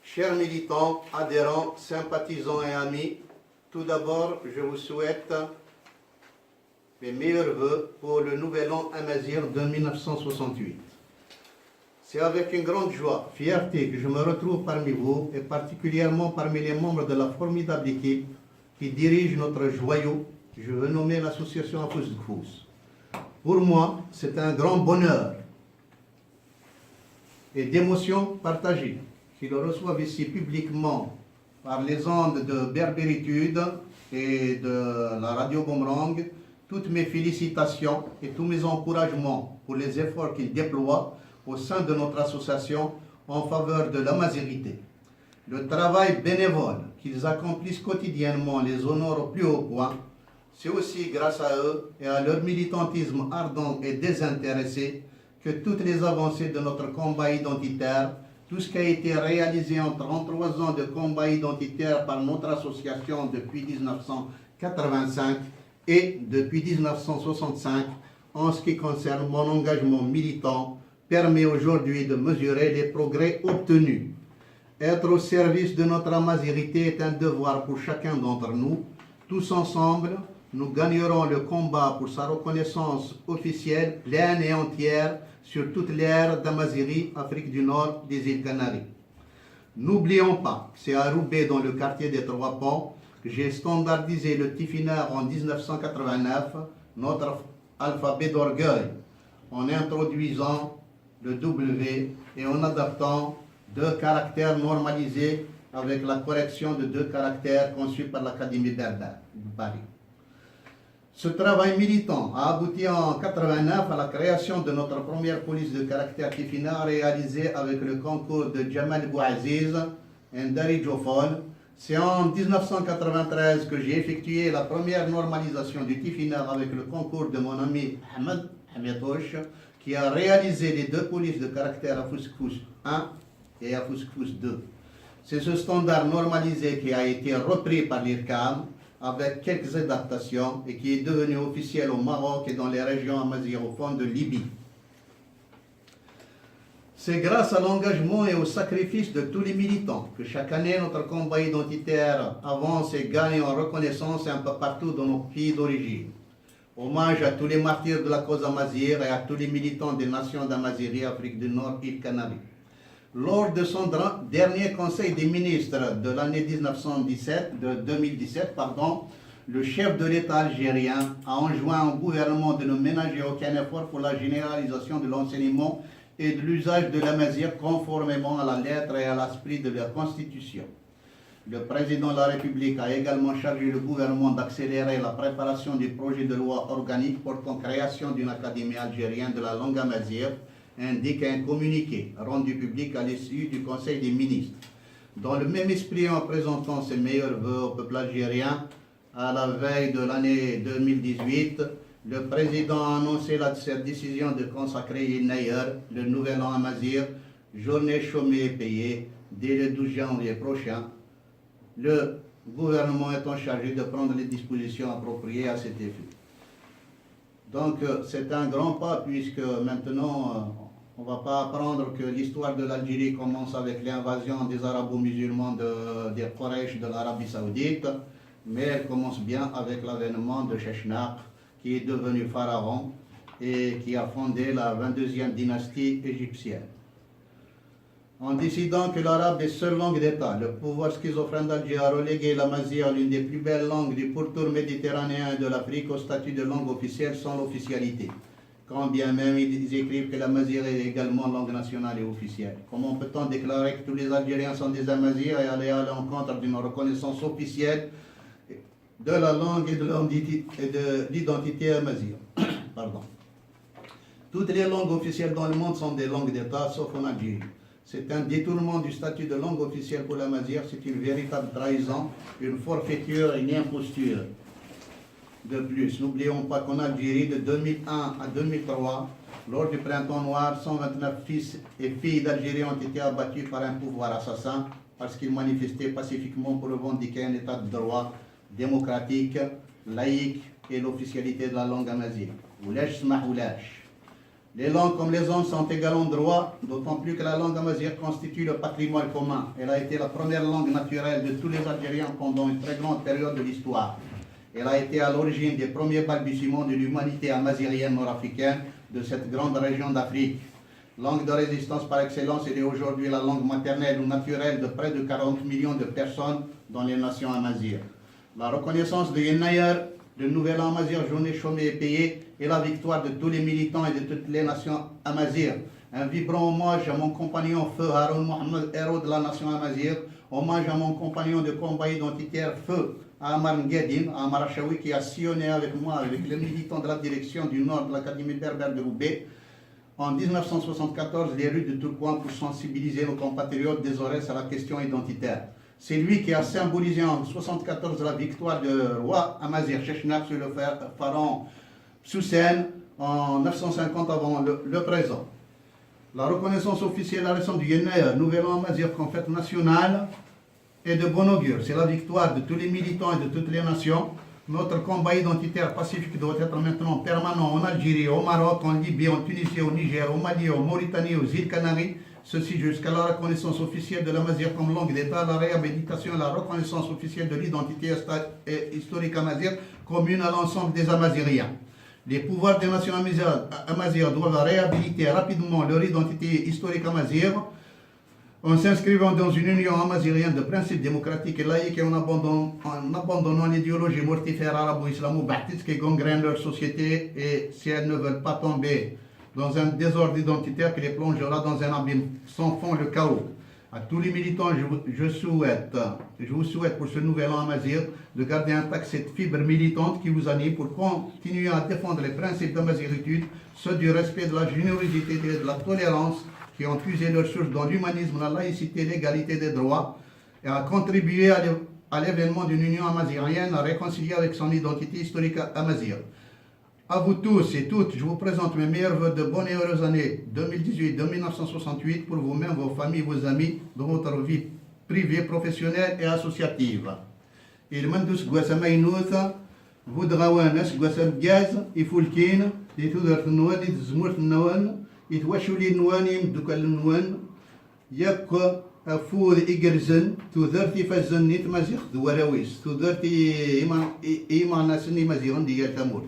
Chers militants, adhérents, sympathisants et amis, tout d'abord, je vous souhaite mes meilleurs vœux pour le nouvel an amazigh de 1968. C'est avec une grande joie, fierté que je me retrouve parmi vous et particulièrement parmi les membres de la formidable équipe qui dirige notre joyau, que je veux nommer l'association Afous Gfous. Pour moi, c'est un grand bonheur et d'émotions partagées qu'ils reçoivent ici publiquement par les ondes de Berbéritude et de la radio Boomerang. Toutes mes félicitations et tous mes encouragements pour les efforts qu'ils déploient au sein de notre association en faveur de l'amazirité. Le travail bénévole qu'ils accomplissent quotidiennement les honore au plus haut point. C'est aussi grâce à eux et à leur militantisme ardent et désintéressé que toutes les avancées de notre combat identitaire, tout ce qui a été réalisé en 33 ans de combat identitaire par notre association depuis 1985 et depuis 1965, en ce qui concerne mon engagement militant, permet aujourd'hui de mesurer les progrès obtenus. Être au service de notre amazirité est un devoir pour chacun d'entre nous. Tous ensemble, nous gagnerons le combat pour sa reconnaissance officielle, pleine et entière, sur toute l'ère d'Amazirie, Afrique du Nord, des îles Canaries. N'oublions pas que c'est à Roubaix, dans le quartier des Trois Ponts, que j'ai standardisé le Tifinagh en 1989, notre alphabet d'orgueil, en introduisant le W et en adaptant 2 caractères normalisés avec la correction de 2 caractères conçus par l'Académie berbère de Paris. Ce travail militant a abouti en 1989 à la création de notre première police de caractère Tifinagh réalisée avec le concours de Jamal Bouaziz et Ndari Jofol. C'est en 1993 que j'ai effectué la première normalisation du Tifinagh avec le concours de mon ami Ahmed Hametouch, qui a réalisé les 2 polices de caractère Afous Gfous 1 et Afous Gfous 2. C'est ce standard normalisé qui a été repris par l'IRCAM avec quelques adaptations et qui est devenu officiel au Maroc et dans les régions amazigh-ophones de Libye. C'est grâce à l'engagement et au sacrifice de tous les militants que chaque année notre combat identitaire avance et gagne en reconnaissance un peu partout dans nos pays d'origine. Hommage à tous les martyrs de la cause amazigh et à tous les militants des nations d'Amazirie, Afrique du Nord, îles Canaries. Lors de son dernier conseil des ministres de l'année 2017, le chef de l'État algérien a enjoint au gouvernement de ne ménager aucun effort pour la généralisation de l'enseignement et de l'usage de l'amazigh conformément à la lettre et à l'esprit de la Constitution. Le président de la République a également chargé le gouvernement d'accélérer la préparation du projet de loi organique portant création d'une académie algérienne de la langue amazigh, indique un communiqué rendu public à l'issue du Conseil des ministres. Dans le même esprit, en présentant ses meilleurs vœux au peuple algérien, à la veille de l'année 2018, le président a annoncé cette décision de consacrer le nouvel an amazigh, journée chômée et payée, dès le 12 janvier prochain. Le gouvernement étant chargé de prendre les dispositions appropriées à cet effet. Donc c'est un grand pas, puisque maintenant on ne va pas apprendre que l'histoire de l'Algérie commence avec l'invasion des arabo-musulmans des Quraysh de l'Arabie Saoudite, mais elle commence bien avec l'avènement de Sheshnak, qui est devenu pharaon et qui a fondé la 22e dynastie égyptienne. En décidant que l'arabe est seule langue d'État, le pouvoir schizophrène d'Alger a relégué l'amazigh à l'une des plus belles langues du pourtour méditerranéen et de l'Afrique au statut de langue officielle sans l'officialité. Quand bien même ils écrivent que l'amazigh est également langue nationale et officielle. Comment peut-on déclarer que tous les Algériens sont des amazighs et aller à l'encontre d'une reconnaissance officielle de la langue et de l'identité amazigh? Pardon. Toutes les langues officielles dans le monde sont des langues d'État, sauf en Algérie. C'est un détournement du statut de langue officielle pour l'amazigh, c'est une véritable trahison, une forfaiture et une imposture. De plus, n'oublions pas qu'en Algérie, de 2001 à 2003, lors du printemps noir, 129 fils et filles d'Algérie ont été abattus par un pouvoir assassin parce qu'ils manifestaient pacifiquement pour revendiquer un état de droit démocratique, laïque et l'officialité de la langue amazigh. Les langues comme les hommes sont égales en droit, d'autant plus que la langue amazigh constitue le patrimoine commun. Elle a été la première langue naturelle de tous les Algériens pendant une très grande période de l'histoire. Elle a été à l'origine des premiers balbutiements de l'humanité amazighienne nord-africaine de cette grande région d'Afrique. Langue de résistance par excellence, elle est aujourd'hui la langue maternelle ou naturelle de près de 40 millions de personnes dans les nations amazighes. La reconnaissance de Yennayer, le nouvel an amazigh, journée chômée et payée, est la victoire de tous les militants et de toutes les nations amazighes. Un vibrant hommage à mon compagnon Feu Haroun Mohamed, héros de la nation amazigh. Hommage à mon compagnon de combat identitaire Feu Amar Nguedine, Amar Achaoui, qui a sillonné avec moi, avec les militants de la direction du Nord de l'Académie berbère de Roubaix, en 1974, les rues de Tourcoing pour sensibiliser nos compatriotes des Aurès à la question identitaire. C'est lui qui a symbolisé en 1974 la victoire du roi amazigh Chechnak sur le pharaon Soussen en 950 avant le présent. La reconnaissance officielle à récente du Yennayer, nouvel an amazigh comme fête nationale, est de bon augure. C'est la victoire de tous les militants et de toutes les nations. Notre combat identitaire pacifique doit être maintenant permanent en Algérie, au Maroc, en Libye, en Tunisie, au Niger, au Mali, en Mauritanie, aux îles Canaries. Ceci jusqu'à la reconnaissance officielle de l'amazigh comme langue d'État, la réhabilitation et la reconnaissance officielle de l'identité historique amazigh commune à l'ensemble des Amazighiens. Les pouvoirs des nations amazighes doivent réhabiliter rapidement leur identité historique amazigh en s'inscrivant dans une union amazighienne de principes démocratiques et laïques et en abandonnant l'idéologie mortifère arabo-islamo-baptiste qui gangrène leur société et si elles ne veulent pas tomber dans un désordre identitaire qui les plongera dans un abîme sans fond, le chaos. À tous les militants, je vous souhaite pour ce nouvel an amazigh de garder intacte cette fibre militante qui vous anime pour continuer à défendre les principes d'amazighitude, ceux du respect, de la générosité et de la tolérance qui ont puisé leur source dans l'humanisme, la laïcité, l'égalité des droits, et à contribuer à l'événement d'une union amazighienne réconciliée avec son identité historique amazigh. À vous tous et toutes, je vous présente mes meilleurs vœux de bonnes et heureuses années 2018-1968 pour vous-même, vos familles, vos amis, dans votre vie privée, professionnelle et associative. المندوس قواسا مينوثا فودغاوانس قواسا بجاز يفولكين يتودر النوان يتزمور النوان يتواشوا لي النوان يمدوك النوان ياك فود إجرزن تودرتي فزن نيت مزيخ دواراويس تودرتي إيمان ناسني مزيغن ديال تامور.